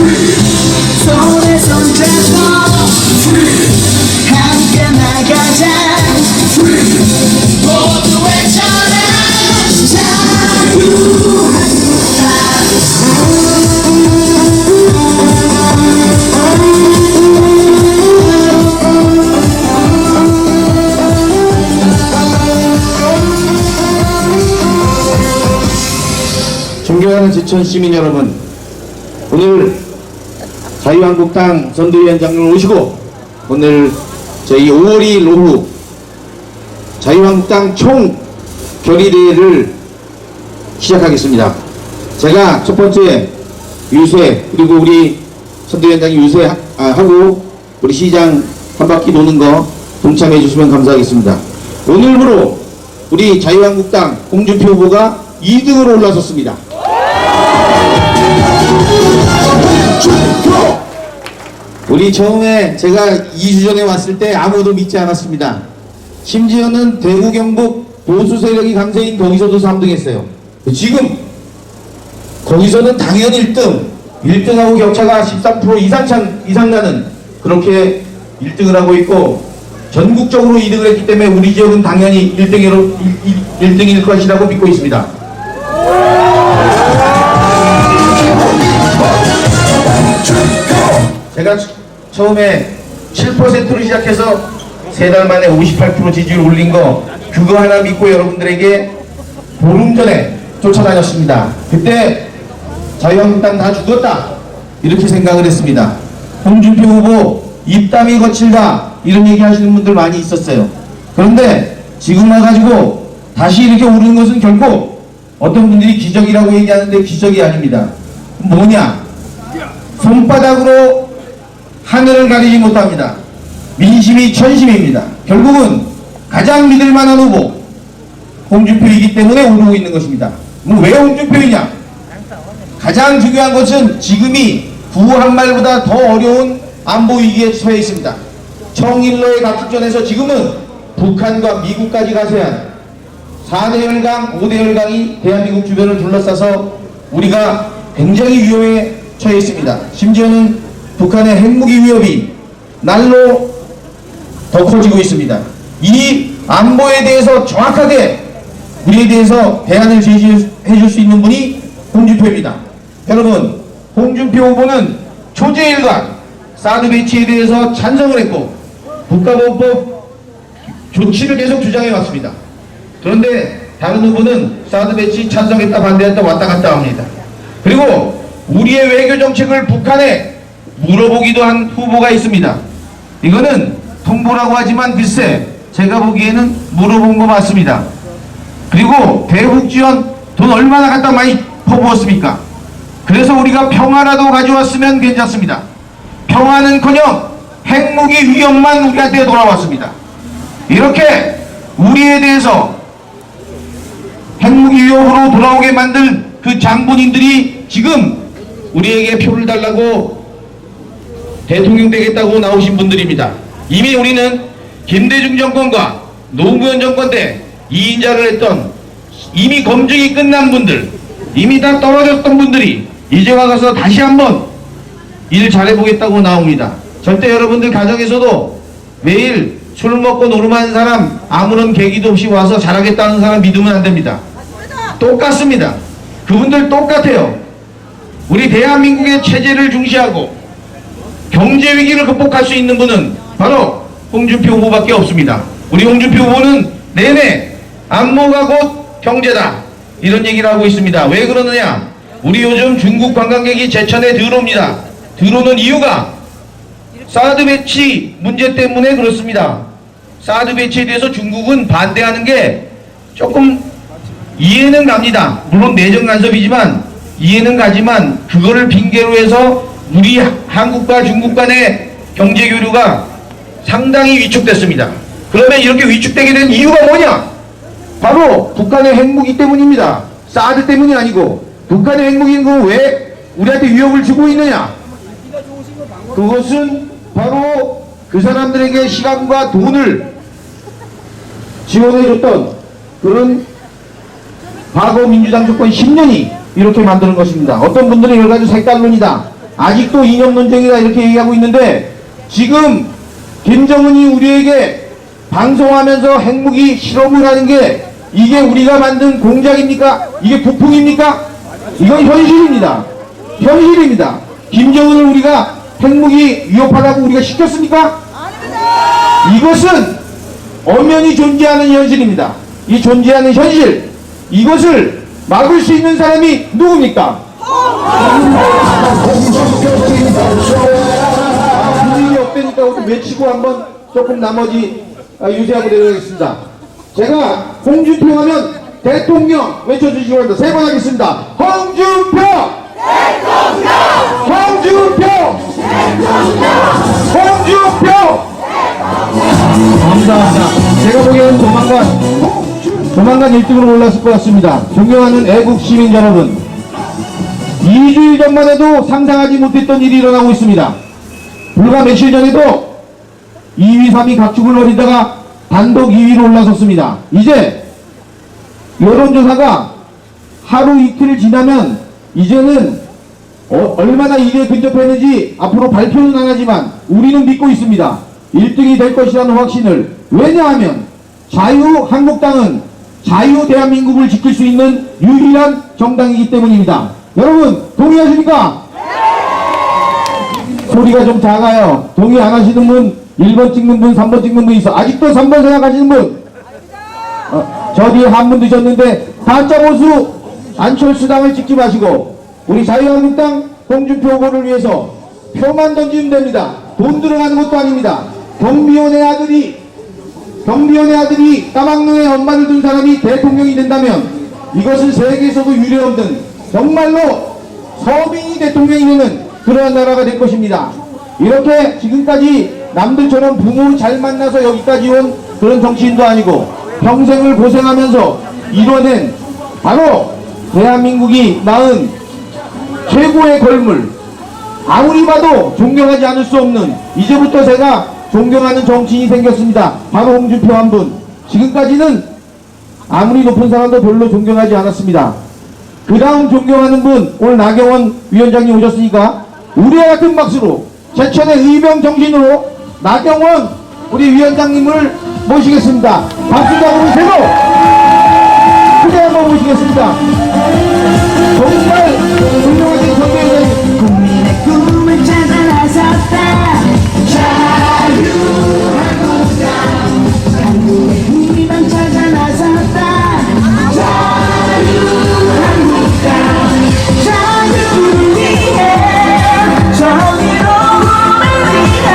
손에 손 잡고 함께 나가자 모두 외쳐라 자유. 존경하는 제천 시민 여러분, 오늘 자유한국당 선대위원장님 오시고 오늘 저희 5월 2일 오후 자유한국당 총 결의대회를 시작하겠습니다. 제가 첫 번째 유세, 그리고 우리 선대위원장이 유세하고 우리 시장 한 바퀴 도는 거 동참해 주시면 감사하겠습니다. 오늘부로 우리 자유한국당 홍준표 후보가 2등으로 올라섰습니다. 우리 처음에 제가 2주 전에 왔을 때 아무도 믿지 않았습니다. 심지어는 대구 경북 보수 세력이 강세인 거기서도 3등 했어요. 지금 거기서는 당연 1등하고 격차가 13% 이상 나는 그렇게 1등을 하고 있고, 전국적으로 2등을 했기 때문에 우리 지역은 당연히 1등일 것이라고 믿고 있습니다. 제가 처음에 7%로 시작해서 3달 만에 58% 지지율 올린 거, 그거 하나 믿고 여러분들에게 보름 전에 쫓아다녔습니다. 그때 자유한국당 다 죽었다 이렇게 생각을 했습니다. 홍준표 후보 입담이 거칠다 이런 얘기 하시는 분들 많이 있었어요. 그런데 지금 와가지고 다시 이렇게 오르는 것은 결코 어떤 분들이 기적이라고 얘기하는데 기적이 아닙니다. 뭐냐? 손바닥으로 하늘을 가리지 못합니다. 민심이 천심입니다. 결국은 가장 믿을만한 후보 홍준표이기 때문에 오르고 있는 것입니다. 왜 홍준표이냐? 가장 중요한 것은 지금이 구한 말보다 더 어려운 안보 위기에 처해 있습니다. 청일로의 각축전에서 지금은 북한과 미국까지 가세한 4대 열강, 5대 열강이 대한민국 주변을 둘러싸서 우리가 굉장히 위험에 처해 있습니다. 심지어는 북한의 핵무기 위협이 날로 더 커지고 있습니다. 이 안보에 대해서 정확하게 우리에 대해서 대안을 제시해 줄 수 있는 분이 홍준표입니다. 여러분, 홍준표 후보는 초제일관 사드 배치에 대해서 찬성을 했고 국가보훈법 조치를 계속 주장해 왔습니다. 그런데 다른 후보는 사드 배치 찬성했다 반대했다 왔다 갔다 합니다. 그리고 우리의 외교 정책을 북한에 물어보기도 한 후보가 있습니다. 이거는 통보라고 하지만 글쎄 제가 보기에는 물어본 거 맞습니다. 그리고 대북 지원 돈 얼마나 갖다 많이 퍼부었습니까? 그래서 우리가 평화라도 가져왔으면 괜찮습니다. 평화는커녕 핵무기 위협만 우리한테 돌아왔습니다. 이렇게 우리에 대해서 핵무기 위협으로 돌아오게 만든 그 장본인들이 지금 우리에게 표를 달라고 대통령 되겠다고 나오신 분들입니다. 이미 우리는 김대중 정권과 노무현 정권 때 2인자를 했던 이미 검증이 끝난 분들, 이미 다 떨어졌던 분들이 이제 와서 다시 한번 일 잘해보겠다고 나옵니다. 절대 여러분들 가정에서도 매일 술 먹고 노름하는 사람 아무런 계기도 없이 와서 잘하겠다는 사람 믿으면 안 됩니다. 똑같습니다. 그분들 똑같아요. 우리 대한민국의 체제를 중시하고 경제 위기를 극복할 수 있는 분은 바로 홍준표 후보밖에 없습니다. 우리 홍준표 후보는 내내 안보가 곧 경제다 이런 얘기를 하고 있습니다. 왜 그러느냐? 우리 요즘 중국 관광객이 제천에 들어옵니다. 들어오는 이유가 사드 배치 문제 때문에 그렇습니다. 사드 배치에 대해서 중국은 반대하는 게 조금 이해는 갑니다. 물론 내정 간섭이지만 이해는 가지만 그거를 핑계로 해서 우리 한국과 중국 간의 경제 교류가 상당히 위축됐습니다. 그러면 이렇게 위축되게 된 이유가 뭐냐? 바로 북한의 핵무기 때문입니다. 사드 때문이 아니고 북한의 핵무기는 왜 우리한테 위협을 주고 있느냐? 그것은 바로 그 사람들에게 시간과 돈을 지원해줬던 그런 과거 민주당 정권 10년이 이렇게 만드는 것입니다. 어떤 분들은 여러 가지 색깔론이다. 아직도 이념 논쟁이다 이렇게 얘기하고 있는데, 지금 김정은이 우리에게 방송하면서 핵무기 실험을 하는 게 이게 우리가 만든 공작입니까? 이게 부품입니까? 이건 현실입니다. 현실입니다. 김정은을 우리가 핵무기 위협하라고 우리가 시켰습니까? 이것은 엄연히 존재하는 현실입니다. 이 존재하는 현실, 이것을 막을 수 있는 사람이 누굽니까? 분위기 없다니까 외치고 한번 조금 나머지 유세하고 내려가겠습니다. 제가 홍준표 하면 대통령 외쳐주시기 바랍니다. 세 번 하겠습니다. 홍준표! 대통령! 홍준표! 대통령! 홍준표! 감사합니다. 제가 보기에는 조만간 1등으로 올랐을 것 같습니다. 존경하는 애국 시민 여러분, 2주일 전만 해도 상상하지 못했던 일이 일어나고 있습니다. 불과 며칠 전에도 2위, 3위 각축을 벌이다가 단독 2위로 올라섰습니다. 이제 여론조사가 하루 이틀 지나면 이제는 얼마나 이게 근접했는지 앞으로 발표는 안 하지만 우리는 믿고 있습니다. 1등이 될 것이라는 확신을. 왜냐하면 자유한국당은 자유 대한민국을 지킬 수 있는 유일한 정당이기 때문입니다. 여러분 동의하십니까? 소리가 좀 작아요. 동의 안 하시는 분, 1번 찍는 분, 3번 찍는 분 있어. 아직도 3번 생각하시는 분? 저 뒤에 한 분 드셨는데 가짜보수 안철수당을 찍지 마시고 우리 자유한국당 홍준표 후보를 위해서 표만 던지면 됩니다. 돈 들어가는 것도 아닙니다. 경비원의 아들이 까막눈에 엄마를 둔 사람이 대통령이 된다면 이것은 세계에서도 유례없는 정말로 서민이 대통령이 되는 그러한 나라가 될 것입니다. 이렇게 지금까지 남들처럼 부모 잘 만나서 여기까지 온 그런 정치인도 아니고 평생을 고생하면서 이뤄낸 바로 대한민국이 낳은 최고의 걸물, 아무리 봐도 존경하지 않을 수 없는, 이제부터 제가 존경하는 정치인이 생겼습니다. 바로 홍준표 한 분. 지금까지는 아무리 높은 사람도 별로 존경하지 않았습니다. 그 다음 존경하는 분, 오늘 나경원 위원장님 오셨으니까 우리와 같은 박수로, 제천의 의병 정신으로 나경원 우리 위원장님을 모시겠습니다. 박수자 부르시고 크게 한번 모시겠습니다. 정말 훌륭하신 선배님. 국민의 꿈을 찾아 나섰다. 자유한국당 한국의 희망 찾아 나섰다. 자유한국당 자유를 위해 정의로움을 위해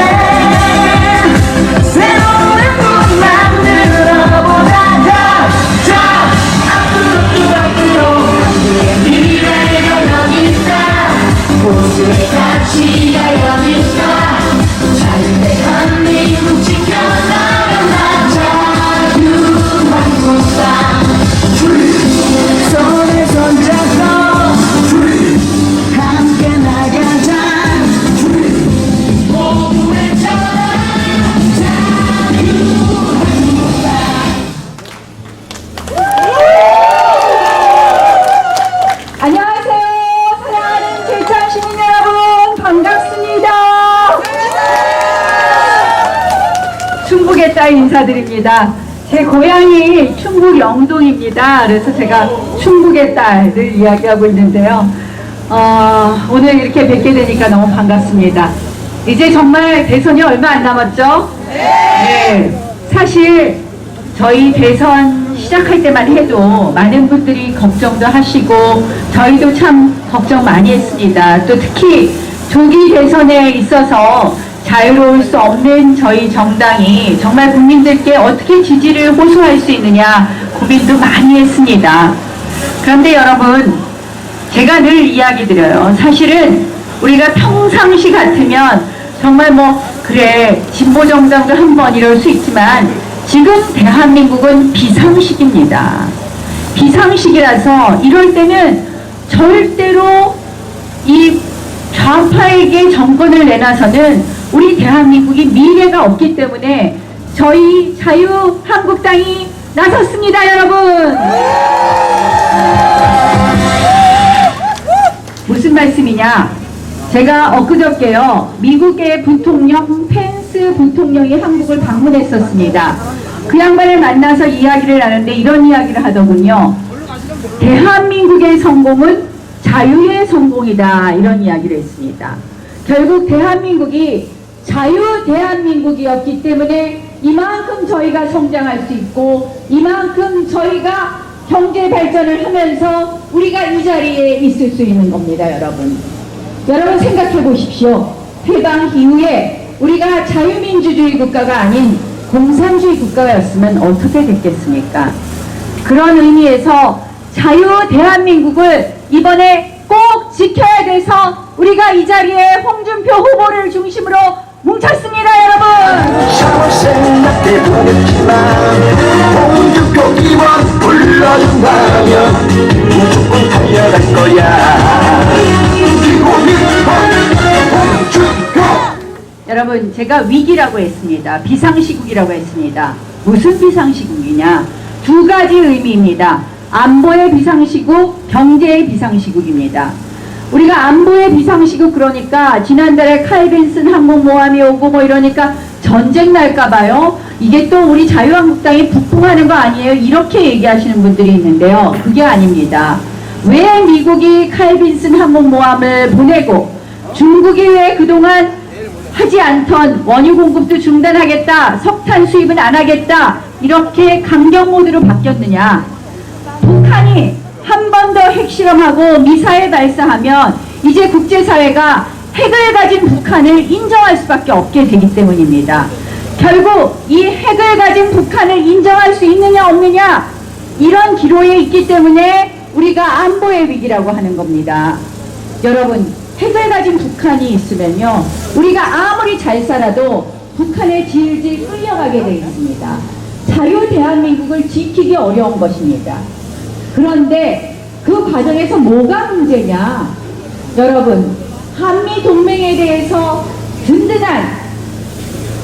새로운 꿈 만들어보자. 자 앞으로 한국의 미래가 여기 있다. 모두의 가치가 여기 있다. 대한민국 지켜나간다. 자유한국당 손에 손잡고 함께 나가자. 모두 외쳐라. 자유한국당. 안녕하세요. 사랑하는 제천 시민 여러분, 반갑습니다. 충북의 딸 인사드립니다. 제 고향이 충북 영동입니다. 그래서 제가 충북의 딸을 이야기하고 있는데요. 오늘 이렇게 뵙게 되니까 너무 반갑습니다. 이제 정말 대선이 얼마 안 남았죠? 네. 사실 저희 대선 시작할 때만 해도 많은 분들이 걱정도 하시고 저희도 참 걱정 많이 했습니다. 또 특히 조기 대선에 있어서 자유로울 수 없는 저희 정당이 정말 국민들께 어떻게 지지를 호소할 수 있느냐 고민도 많이 했습니다. 그런데 여러분, 제가 늘 이야기 드려요. 사실은 우리가 평상시 같으면 정말 그래 진보 정당도 한번 이럴 수 있지만 지금 대한민국은 비상식입니다. 비상식이라서 이럴 때는 절대로 이 좌파에게 정권을 내놔서는 우리 대한민국이 미래가 없기 때문에 저희 자유한국당이 나섰습니다, 여러분. 무슨 말씀이냐? 제가 엊그저께요, 미국의 부통령 펜스 부통령이 한국을 방문했었습니다. 그 양반을 만나서 이야기를 하는데 이런 이야기를 하더군요. 대한민국의 성공은 자유의 성공이다, 이런 이야기를 했습니다. 결국 대한민국이 자유 대한민국이었기 때문에 이만큼 저희가 성장할 수 있고 이만큼 저희가 경제 발전을 하면서 우리가 이 자리에 있을 수 있는 겁니다. 여러분 생각해 보십시오. 해방 이후에 우리가 자유민주주의 국가가 아닌 공산주의 국가였으면 어떻게 됐겠습니까? 그런 의미에서 자유 대한민국을 이번에 꼭 지켜야 돼서 우리가 이 자리에 홍준표 후보를 중심으로 뭉쳤습니다, 여러분. 샤워 생각해 보겠지만 홍준표 기원 불러준다면 무조건 달려갈 거야. 홍준표. 여러분, 제가 위기라고 했습니다. 비상시국이라고 했습니다. 무슨 비상시국이냐? 두 가지 의미입니다. 안보의 비상시국, 경제의 비상시국입니다. 우리가 안보의 비상시국, 그러니까 지난달에 칼 빈슨 항공모함이 오고 뭐 이러니까 전쟁 날까봐요. 이게 또 우리 자유한국당이 북풍하는 거 아니에요? 이렇게 얘기하시는 분들이 있는데요. 그게 아닙니다. 왜 미국이 칼 빈슨 항공모함을 보내고 중국이 왜 그동안 하지 않던 원유 공급도 중단하겠다, 석탄 수입은 안 하겠다, 이렇게 강경 모드로 바뀌었느냐? 북한이 한 번 더 핵실험하고 미사일 발사하면 이제 국제사회가 핵을 가진 북한을 인정할 수밖에 없게 되기 때문입니다. 결국 이 핵을 가진 북한을 인정할 수 있느냐 없느냐, 이런 기로에 있기 때문에 우리가 안보의 위기라고 하는 겁니다. 여러분, 핵을 가진 북한이 있으면요, 우리가 아무리 잘 살아도 북한에 질질 끌려가게 되어 있습니다. 자유 대한민국을 지키기 어려운 것입니다. 그런데 그 과정에서 뭐가 문제냐? 여러분, 한미 동맹에 대해서 든든한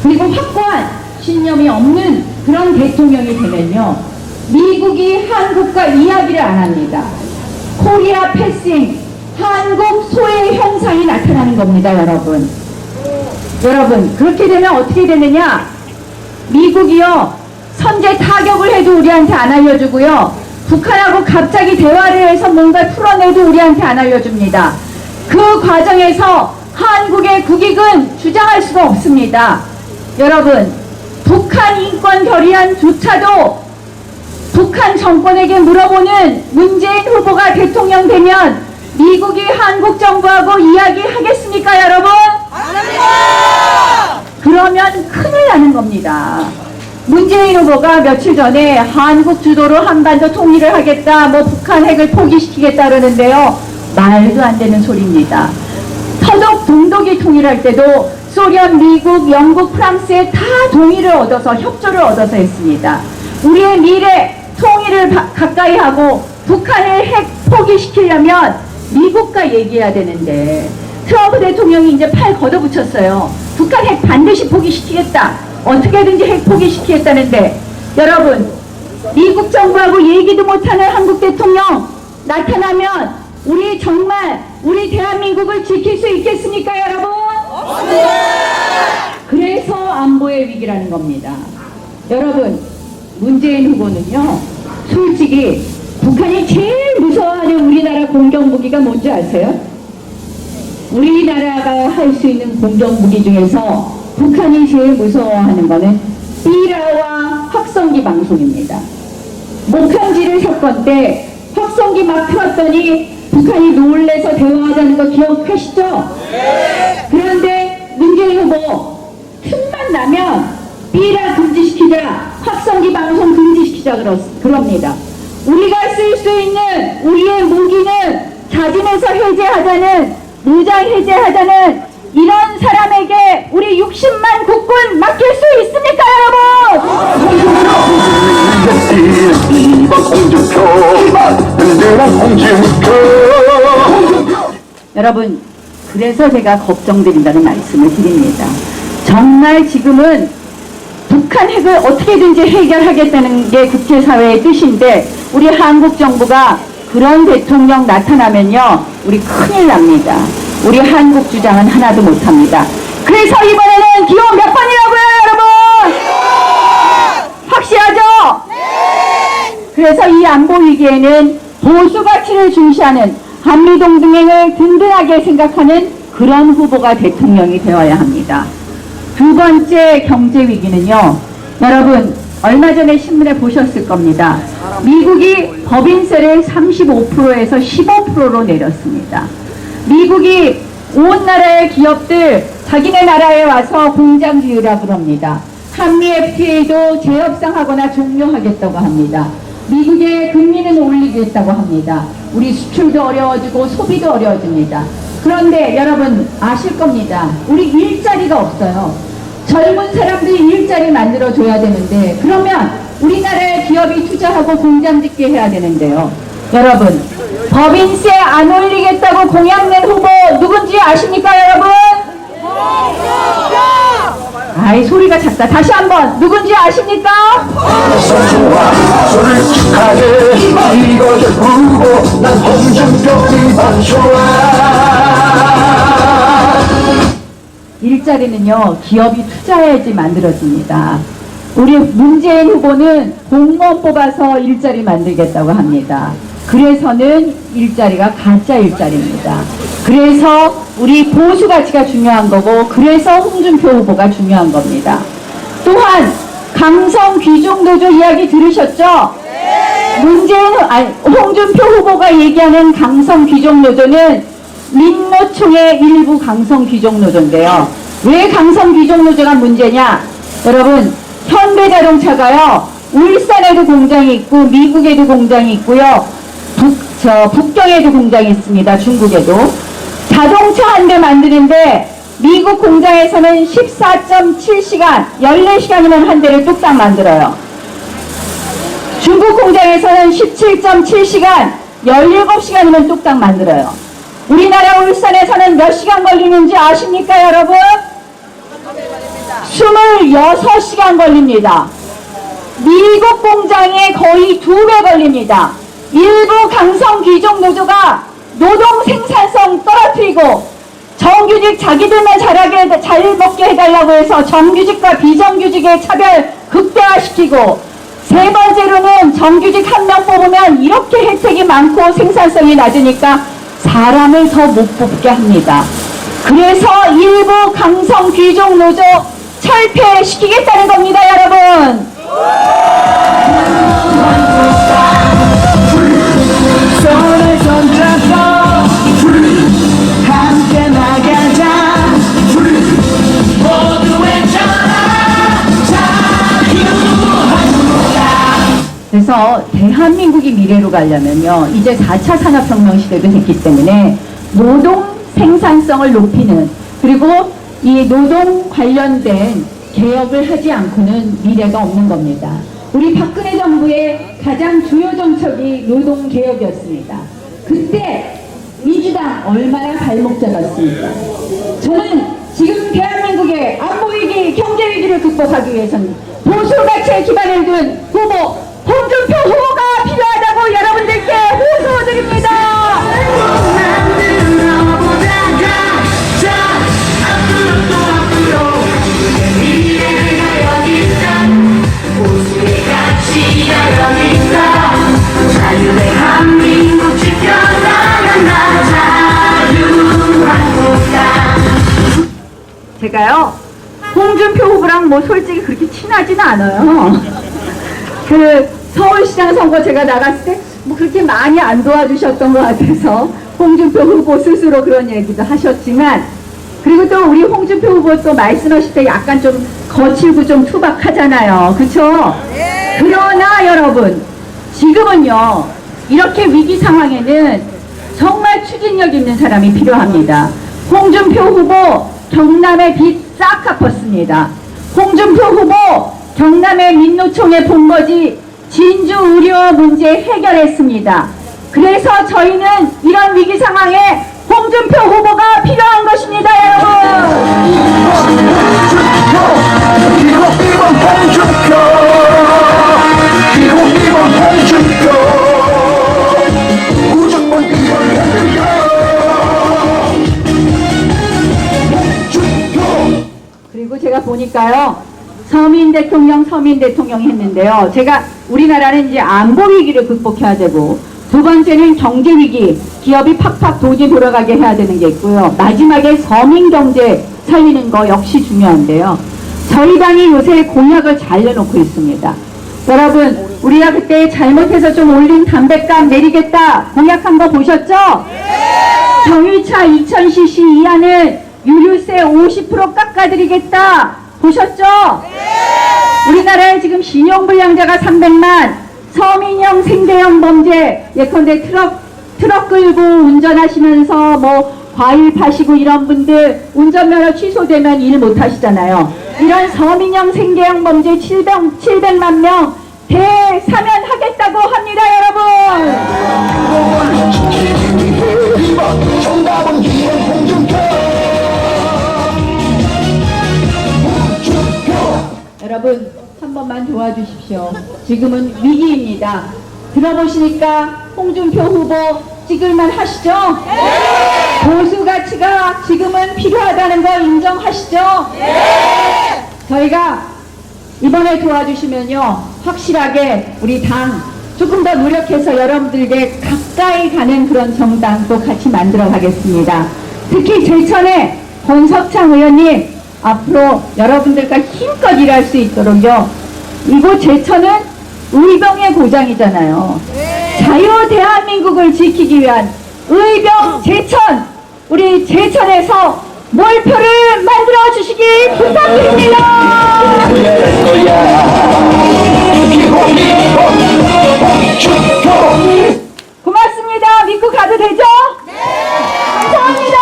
그리고 확고한 신념이 없는 그런 대통령이 되면요, 미국이 한국과 이야기를 안 합니다. 코리아 패싱, 한국 소외 현상이 나타나는 겁니다, 여러분. 그렇게 되면 어떻게 되느냐? 미국이요, 선제 타격을 해도 우리한테 안 알려주고요, 북한하고 갑자기 대화를 해서 뭔가 풀어내도 우리한테 안 알려줍니다. 그 과정에서 한국의 국익은 주장할 수가 없습니다. 여러분, 북한 인권 결의안조차도 북한 정권에게 물어보는 문재인 후보가 대통령 되면 미국이 한국 정부하고 이야기하겠습니까, 여러분? 그러면 큰일 나는 겁니다. 문재인 후보가 며칠 전에 한국 주도로 한반도 통일을 하겠다, 뭐 북한 핵을 포기시키겠다 그러는데요, 말도 안 되는 소리입니다. 서독 동독이 통일할 때도 소련, 미국, 영국, 프랑스에 다 동의를 얻어서, 협조를 얻어서 했습니다. 우리의 미래 통일을 가까이 하고 북한을 핵 포기시키려면 미국과 얘기해야 되는데, 트럼프 대통령이 이제 팔 걷어붙였어요. 북한 핵 반드시 포기시키겠다, 어떻게든지 핵 포기시키겠다는데, 여러분, 미국 정부하고 얘기도 못하는 한국 대통령 나타나면 우리 정말 우리 대한민국을 지킬 수 있겠습니까, 여러분? 그래서 안보의 위기라는 겁니다. 여러분, 문재인 후보는요, 솔직히 북한이 제일 무서워하는 우리나라 공격무기가 뭔지 아세요? 우리나라가 할 수 있는 공격무기 중에서 북한이 제일 무서워하는 거는 삐라와 확성기 방송입니다. 목한지를 사건 때 확성기 막 틀었더니 북한이 놀래서 대화하자는 거 기억하시죠? 네. 그런데 문재인 후보 틈만 나면 삐라 금지시키자, 확성기 방송 금지시키자 그럽니다. 우리가 쓸 수 있는 우리의 무기는 자진해서 해제하자는, 무장 해제하자는 이런 사람에게 우리 60만 국군 맡길 수 있습니까, 여러분? 여러분, 그래서 제가 걱정드린다는 말씀을 드립니다. 정말 지금은 북한 핵을 어떻게든지 해결하겠다는 게 국제사회의 뜻인데, 우리 한국 정부가 그런 대통령 나타나면요, 우리 큰일 납니다. 우리 한국 주장은 하나도 못합니다. 그래서 이번에는 기호 몇 번이라고요, 여러분? 확실하죠? 그래서 이 안보 위기에는 보수 가치를 중시하는 한미동맹을 든든하게 생각하는 그런 후보가 대통령이 되어야 합니다. 두 번째 경제 위기는요, 여러분 얼마 전에 신문에 보셨을 겁니다. 미국이 법인세를 35%에서 15%로 내렸습니다. 미국이 온 나라의 기업들 자기네 나라에 와서 공장 지으라고 합니다. 한미 FTA도 재협상하거나 종료하겠다고 합니다. 미국의 금리는 올리겠다고 합니다. 우리 수출도 어려워지고 소비도 어려워집니다. 그런데 여러분 아실 겁니다. 우리 일자리가 없어요. 젊은 사람들이 일자리 만들어줘야 되는데, 그러면 우리나라의 기업이 투자하고 공장 짓게 해야 되는데요. 여러분 법인세 안 올리겠다고 공약 낸 후보 누군지 아십니까, 여러분? 아이 소리가 작다. 다시 한번 누군지 아십니까? 솔직하게 이것을 부르고 난 홍준표만 좋아. 일자리는요 기업이 투자해야지 만들어집니다. 우리 문재인 후보는 공무원 뽑아서 일자리 만들겠다고 합니다. 그래서는 일자리가 가짜 일자리입니다. 그래서 우리 보수 가치가 중요한 거고, 그래서 홍준표 후보가 중요한 겁니다. 또한 강성 귀족노조 이야기 들으셨죠? 홍준표 후보가 얘기하는 강성 귀족노조는 민노총의 일부 강성 귀족노조인데요. 왜 강성 귀족노조가 문제냐? 여러분 현대자동차가요 울산에도 공장이 있고 미국에도 공장이 있고요, 북경에도 공장이 있습니다. 중국에도. 자동차 한 대 만드는데 미국 공장에서는 14.7시간 14시간이면 한 대를 뚝딱 만들어요. 중국 공장에서는 17.7시간 17시간이면 뚝딱 만들어요. 우리나라 울산에서는 몇 시간 걸리는지 아십니까, 여러분? 26시간 걸립니다. 미국 공장에 거의 2배 걸립니다. 일부 강성 귀족 노조가 노동 생산성 떨어뜨리고 정규직 자기들만 잘 먹게 해달라고 해서 정규직과 비정규직의 차별 극대화시키고, 세 번째로는 정규직 한 명 뽑으면 이렇게 혜택이 많고 생산성이 낮으니까 사람을 더 못 뽑게 합니다. 그래서 일부 강성 귀족 노조 철폐시키겠다는 겁니다, 여러분. 손을 손잡고 함께 나가자. 모두 외쳐라 자유한국당. 그래서 대한민국이 미래로 가려면요, 이제 4차 산업혁명 시대도 됐기 때문에 노동 생산성을 높이는, 그리고 이 노동 관련된 개혁을 하지 않고는 미래가 없는 겁니다. 우리 박근혜 정부의 가장 주요 정책이 노동개혁이었습니다. 그때 민주당 얼마나 발목 잡았습니까? 저는 지금 대한민국의 안보위기, 경제위기를 극복하기 위해서는 보수 가치에 기반을 둔 후보 홍준표 후보가 필요하다고 여러분들께 호소드립니다. 제가요 홍준표 후보랑 뭐 솔직히 그렇게 친하지는 않아요. 그 서울시장 선거 제가 나갔을 때 뭐 그렇게 많이 안 도와주셨던 것 같아서 홍준표 후보 스스로 그런 얘기도 하셨지만, 그리고 또 우리 홍준표 후보 또 말씀하실 때 약간 좀 거칠고 좀 투박하잖아요. 그쵸? 그러나 여러분 지금은요 이렇게 위기 상황에는 정말 추진력 있는 사람이 필요합니다. 홍준표 후보 경남의 빚 싹 갚았습니다. 홍준표 후보 경남의 민노총의 본거지 진주 의료 문제 해결했습니다. 그래서 저희는 이런 위기 상황에 홍준표 후보가 필요한 것입니다, 여러분. 무조건 이걸 제가 보니까요. 서민 대통령 했는데요. 제가 우리나라는 이제 안보 위기를 극복해야 되고, 두 번째는 경제 위기, 기업이 팍팍 돈이 돌아가게 해야 되는 게 있고요. 마지막에 서민 경제 살리는 거 역시 중요한데요. 저희 당이 요새 공약을 잘 내놓고 있습니다. 여러분, 우리가 그때 잘못해서 좀 올린 담뱃값 내리겠다 공약한 거 보셨죠? 경유차 2000cc 이하는 유류세 50% 깎아드리겠다 보셨죠? 우리나라에 지금 신용불량자가 300만, 서민형 생계형 범죄, 예컨대 트럭 끌고 운전하시면서 뭐 과일 파시고 이런 분들 운전면허 취소되면 일 못하시잖아요. 이런 서민형 생계형 범죄 700만 명 대사면하겠다고 합니다, 여러분. 여러분, 한 번만 도와주십시오. 지금은 위기입니다. 들어보시니까 홍준표 후보 찍을만 하시죠? 보수 가치가 지금은 필요하다는 거 인정하시죠? 저희가 이번에 도와주시면요, 확실하게 우리 당 조금 더 노력해서 여러분들에게 가까이 가는 그런 정당도 같이 만들어 가겠습니다. 특히 제천의 권석창 의원님, 앞으로 여러분들과 힘껏 일할 수 있도록요. 이곳 제천은 의병의 고장이잖아요. 자유 대한민국을 지키기 위한 의병 제천, 우리 제천에서 몰표를 만들어 주시기 부탁드립니다. 고맙습니다. 믿고 가도 되죠? 감사합니다.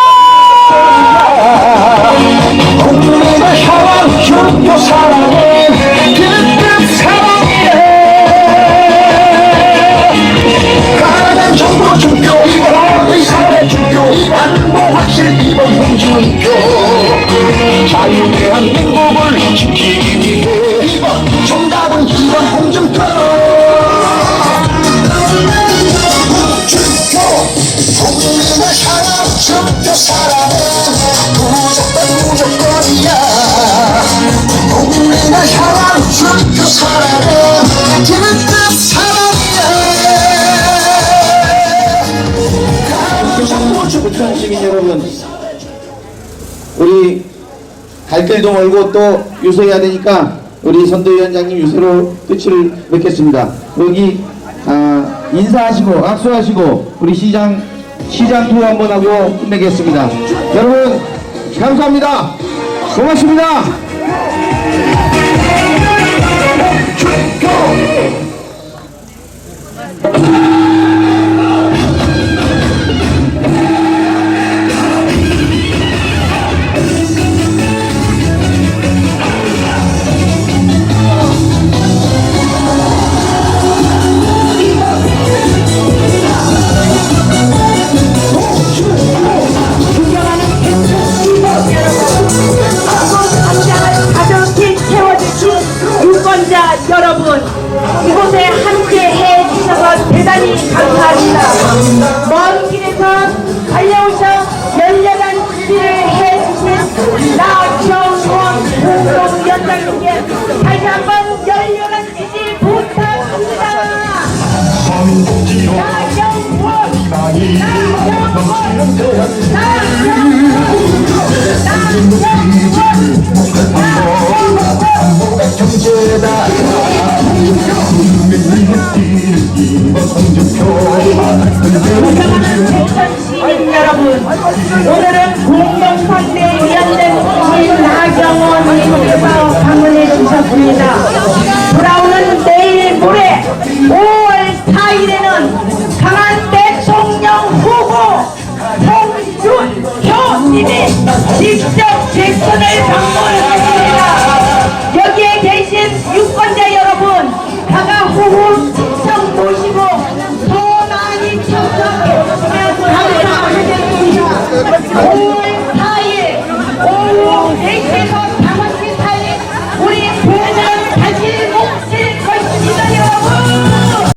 국민을 향한 종교 사랑은 그뜻 사랑이래. 가난 정보 종교 의사회 종교 안보 확실 이번 홍준표 자유 대한민국을 지키기 위해 이번 정답은 이번 홍준표. 국민을 향한 종교 사랑은 무조건이야. 국민을 향한 종교 사랑은 그뜻 사랑이야. 부천 시민 여러분, 우리 갈 길도 멀고 또 유세해야 되니까 우리 선대위원장님 유세로 끝을 맺겠습니다. 여기 인사하시고 악수하시고 우리 시장 투어 한번 하고 끝내겠습니다. 여러분 감사합니다. 고맙습니다. 여러분, 이곳에 함께해 주셔서 대단히 감사합니다. 먼 길에서 달려오셔 열렬한 지지를 해주신 나경원 공동위원장님께 다시 한번 열렬한 지지 부탁합니다. 여러분, 오늘은 공동선대위원장 나경원 님께서 방문해 주셨습니다.